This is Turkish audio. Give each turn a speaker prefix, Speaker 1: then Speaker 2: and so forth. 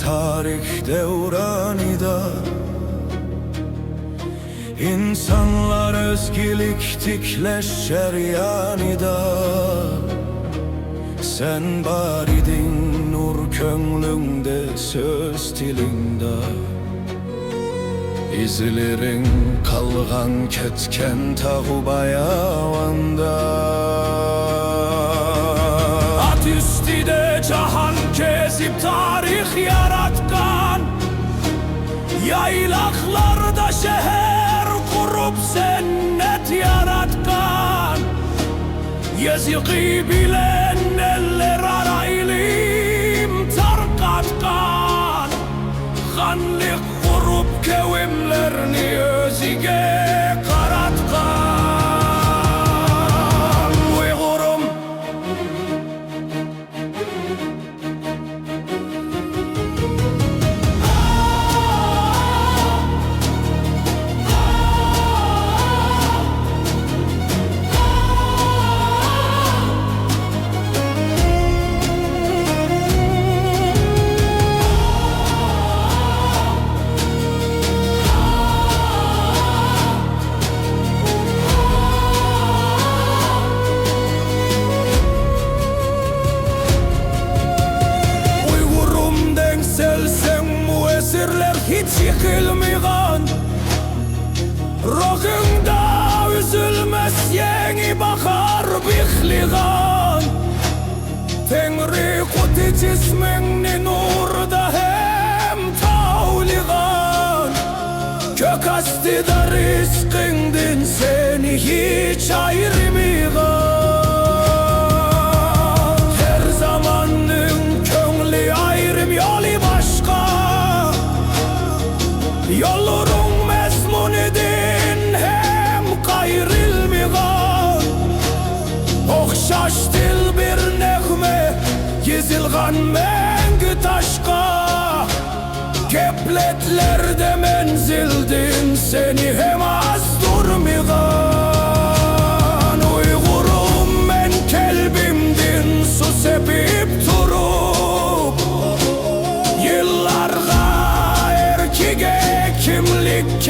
Speaker 1: tarih devranida İnsanlar özgürlük tikleşer yanida Sen bar idin nur köңlüңde söz tilinde İzlerin kalgan ketken tağı bayavanda At üstüde cahan kezip tarih yaratkan Yaylaklarda şehir kurup cennet yaratkan Yazıkı bilen eller araylim tarkatkan Kanlık kurup kevimlerini özüge karatkan Uygurum hiç yıkılmayan Ruhunda üzülmez yeni bakar bihligan Tengri kuti cismini nurda hem tavligan Kök astida rizkindin seni hiç ayrımigan Her zamanın köngli ayrım yolu başka Yollarың mezmun edin hem kayrilmigan Okşaş dil bir nehme Yezilgan mengi taşka Kepletlerde menzildin Seni hem az durmigan Uygurum men kelbimdin Su sepip turup Yıllarga erkige kimlik